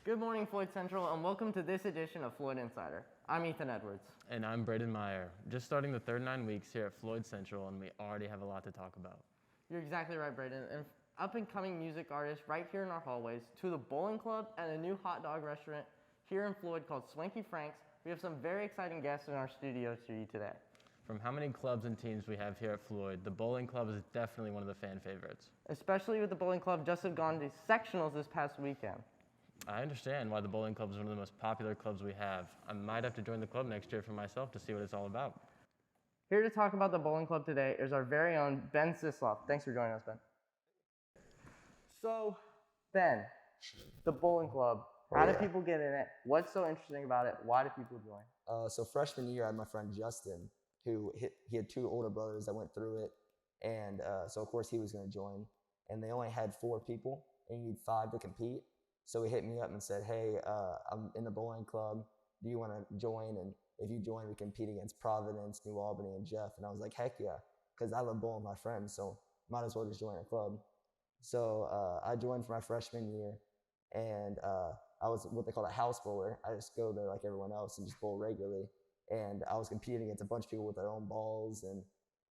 Good morning, Floyd Central, and welcome to this edition of Floyd Insider. I'm Ethan Edwards. And I'm Brayden Meyer. Just starting the third 9 weeks here at Floyd Central, and we already have a lot to talk about. You're exactly right, Brayden. And up-and-coming music artists right here in our hallways, to the bowling club and a new hot dog restaurant here in Floyd called Swanky. We have some very exciting guests in our studios for you today. From how many clubs and teams we have here at Floyd, the bowling club is definitely one of the fan favorites. Especially with the bowling club just had gone to sectionals this past weekend. I understand why the bowling club is one of the most popular clubs we have. I might have to join the club next year for myself to see what it's all about. Here to talk about the bowling club today is our very own Ben Sisloff. Thanks for joining us, Ben. So, Ben, the bowling club, how do people get in it? What's so interesting about it? Why do people join? So freshman year, I had my friend Justin, he had two older brothers that went through it, and so of course he was going to join. And they only had 4 people, and you need 5 to compete. So he hit me up and said, "Hey, I'm in the bowling club. Do you want to join? And if you join, we compete against Providence, New Albany, and Jeff." And I was like, "Heck yeah," because I love bowling with my friends, so might as well just join a club. So I joined for my freshman year, and I was what they call a house bowler. I just go there like everyone else and just bowl regularly. And I was competing against a bunch of people with their own balls and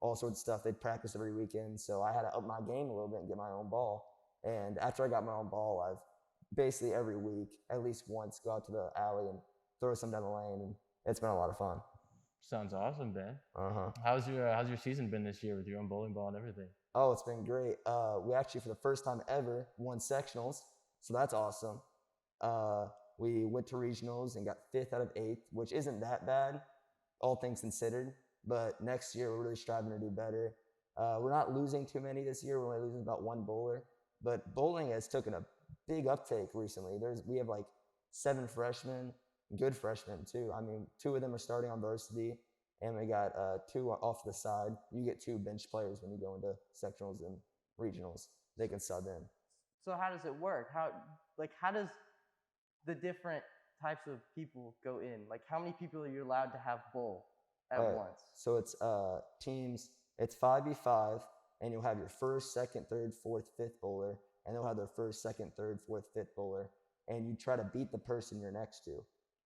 all sorts of stuff. They'd practice every weekend, so I had to up my game a little bit and get my own ball. And after I got my own ball, I've basically every week, at least once, go out to the alley and throw some down the lane, and it's been a lot of fun. Sounds awesome, Ben. Uh-huh. How's your season been this year with your own bowling ball and everything? Oh, it's been great. We actually, for the first time ever, won sectionals, so that's awesome. We went to regionals and got 5th out of 8th, which isn't that bad, all things considered. But next year, we're really striving to do better. We're not losing too many this year. We're only losing about 1 bowler. But bowling has taken a big uptake recently. We have like 7 freshmen, good freshmen too. I mean, 2 of them are starting on varsity, and we got 2 off the side. You get 2 bench players when you go into sectionals and regionals. They can sub in. So how does it work? How does the different types of people go in? Like, how many people are you allowed to have bowl at once? So it's teams. It's 5v5, and you'll have your 1st, 2nd, 3rd, 4th, 5th bowler, and they'll have their 1st, 2nd, 3rd, 4th, 5th bowler, and you try to beat the person you're next to.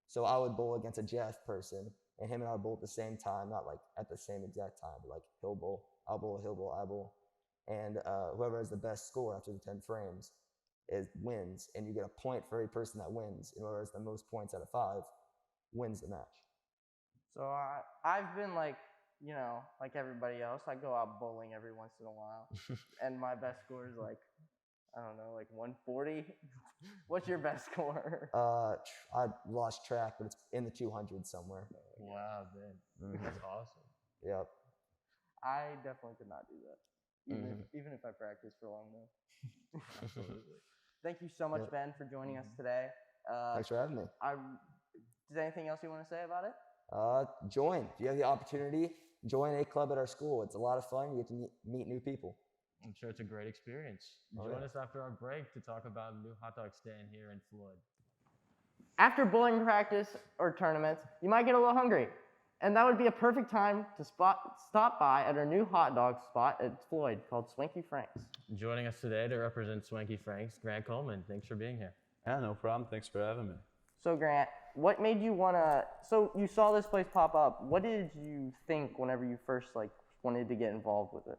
So I would bowl against a Jeff person, and him and I would bowl at the same time, not like at the same exact time, but like he'll bowl, I'll bowl, he'll bowl, I bowl. And whoever has the best score after the 10 frames wins, and you get a point for every person that wins, and whoever has the most points out of 5 wins the match. So I've been like everybody else, I go out bowling every once in a while, and my best score is like, I don't know, like 140. What's your best score? I lost track, but it's in the 200s somewhere. Wow, Ben. That's awesome. Yep. I definitely could not do that, even if I practiced for long enough. Absolutely. Thank you so much, Ben, for joining us today. Thanks for having me. Is there anything else you want to say about it? Join. If you have the opportunity, join a club at our school. It's a lot of fun. You get to meet new people. I'm sure it's a great experience. Join us after our break to talk about a new hot dog stand here in Floyd. After bowling practice or tournaments, you might get a little hungry. And that would be a perfect time to stop by at our new hot dog spot at Floyd called Swanky Frank's. Joining us today to represent Swanky Frank's, Grant Coleman. Thanks for being here. Yeah, no problem. Thanks for having me. So Grant, what made you so you saw this place pop up. What did you think whenever you first wanted to get involved with it?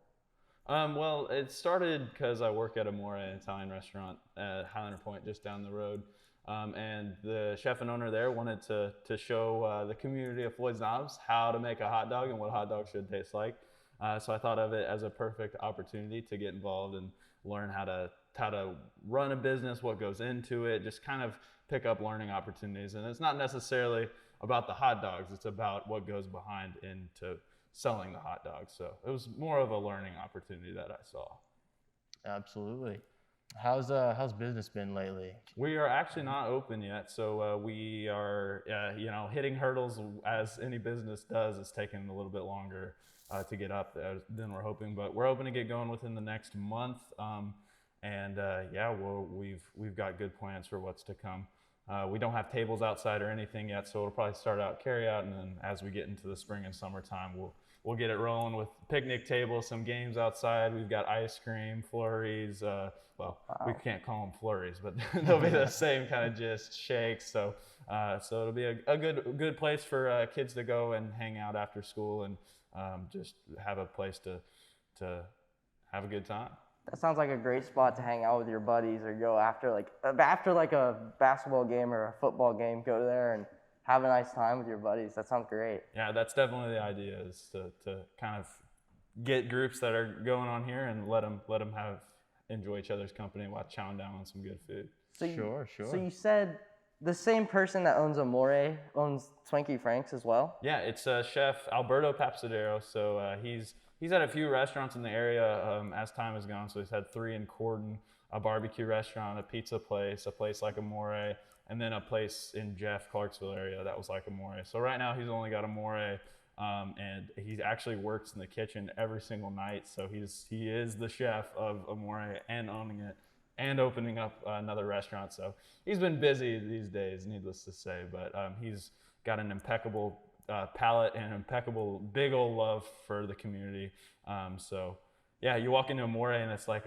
Well, it started because I work at a Italian restaurant at Highlander Point, just down the road. And the chef and owner there wanted to show the community of Floyd's Knobs how to make a hot dog and what a hot dog should taste like. So I thought of it as a perfect opportunity to get involved and learn how to run a business, what goes into it, just kind of pick up learning opportunities. And it's not necessarily about the hot dogs, it's about what goes behind into selling the hot dogs. So it was more of a learning opportunity that I saw. Absolutely. How's business been lately? We are actually not open yet, so we are hitting hurdles as any business does. It's taking a little bit longer to get up than we're hoping, but we're hoping to get going within the next month. We've got good plans for what's to come. We don't have tables outside or anything yet, so it'll probably start out carry out, and then as we get into the spring and summertime, we'll get it rolling with picnic tables, some games outside. We've got ice cream, flurries. We can't call them flurries, but they'll be the same kind of gist, shakes. So it'll be a good place for kids to go and hang out after school and just have a place to have a good time. That sounds like a great spot to hang out with your buddies or go after like a basketball game or a football game, go there and have a nice time with your buddies. That sounds great. Yeah, that's definitely the idea, is to kind of get groups that are going on here and let them enjoy each other's company while chowing down on some good food. Sure. So you said the same person that owns Amore owns Swanky Frank's as well? Yeah, it's Chef Alberto Papsadero. So he's had a few restaurants in the area as time has gone. So he's had 3 in Corden, a barbecue restaurant, a pizza place, a place like Amore, and then a place in Jeff, Clarksville area that was like Amore. So right now he's only got Amore, and he actually works in the kitchen every single night. So he is the chef of Amore and owning it and opening up another restaurant. So he's been busy these days, needless to say, but he's got an impeccable palate and impeccable big old love for the community. So yeah, you walk into Amore and it's like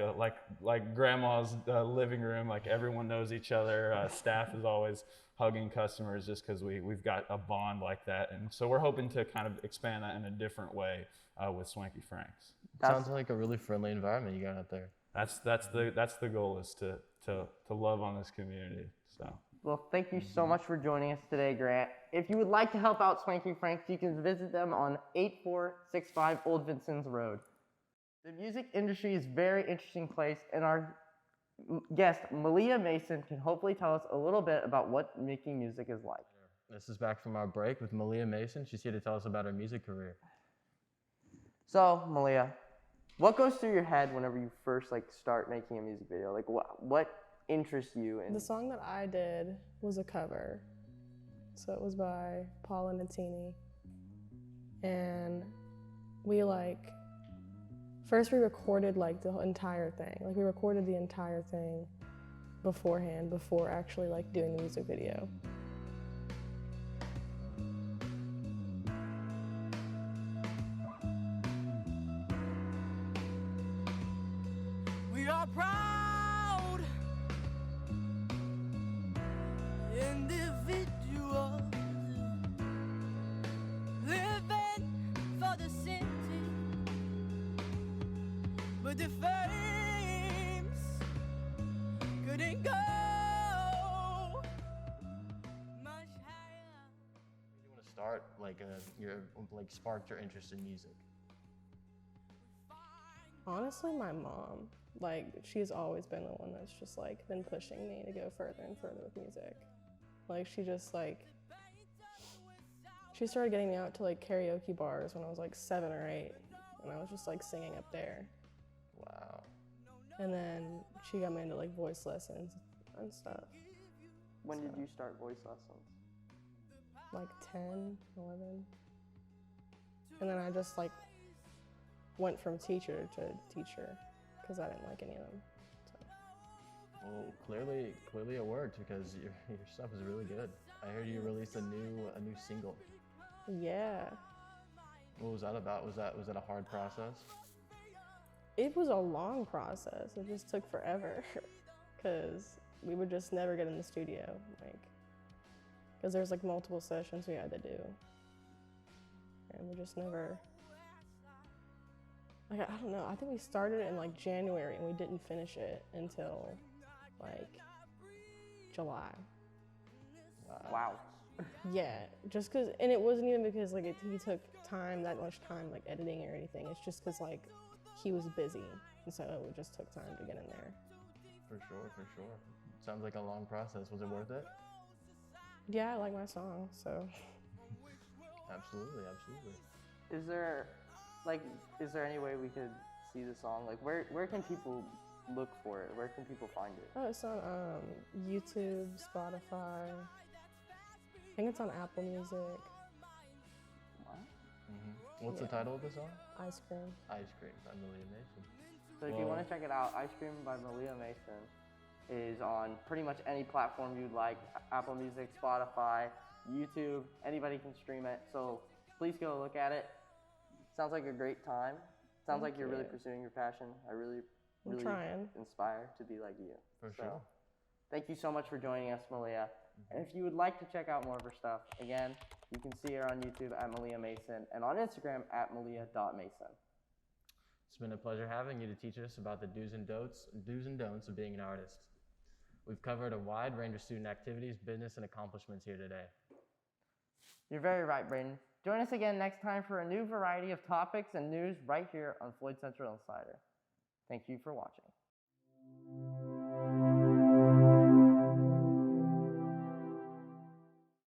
grandma's living room. Like everyone knows each other. Staff is always hugging customers just because we've got a bond like that. And so we're hoping to kind of expand that in a different way with Swanky Frank's. Sounds like a really friendly environment you got out there. That's the goal, is to love on this community. So. Well, thank you so much for joining us today, Grant. If you would like to help out Swanky Frank's, you can visit them on 8465 Old Vincennes Road. The music industry is a very interesting place, and our guest, Melea Mason, can hopefully tell us a little bit about what making music is like. This is back from our break with Melea Mason. She's here to tell us about her music career. So, Melea, what goes through your head whenever you first start making a music video? Like what interests you in? The song that I did was a cover. So it was by Paula Nutini. And first we recorded the entire thing. We recorded the entire thing beforehand, before actually doing the music video. We are proud individuals living for the city, but the flames couldn't go much higher. You want to start sparked your interest in music? Honestly, my mom. She's always been the one that's just been pushing me to go further and further with music. She started getting me out to karaoke bars when I was 7 or 8, and I was just singing up there. Wow. And then she got me into voice lessons and stuff. When did you start voice lessons? 10, 11. And then I just went from teacher to teacher because I didn't like any of them. So. Well, clearly it worked, because your stuff is really good. I heard you released a new single. Yeah. What was that about? Was that a hard process? It was a long process. It just took forever because we would just never get in the studio, because there's multiple sessions we had to do, and we just never. I don't know. I think we started it in January and we didn't finish it until July. Wow. Yeah, just because, and it wasn't even because he took that much time editing or anything. It's just because he was busy, and so it just took time to get in there. For sure. Sounds like a long process. Was it worth it? Yeah, I like my song, so. Absolutely. Is there any way we could see the song? Where can people look for it? Where can people find it? Oh, it's on YouTube, Spotify. I think it's on Apple Music. What? Mm-hmm. What's the title of the song? Ice Cream. Ice Cream by Melea Mason. So if you want to check it out, Ice Cream by Melea Mason. is on pretty much any platform you'd like, Apple Music, Spotify, YouTube, anybody can stream it. So please go look at it. Sounds like a great time. Sounds like you're really pursuing your passion. I really trying. inspire to be like you. For sure. Thank you so much for joining us, Melea. And if you would like to check out more of her stuff, again, you can see her on YouTube at Melea Mason and on Instagram at melea.mason. It's been a pleasure having you to teach us about the do's and don'ts of being an artist. We've covered a wide range of student activities, business, and accomplishments here today. You're very right, Brayden. Join us again next time for a new variety of topics and news right here on Floyd Central Insider. Thank you for watching.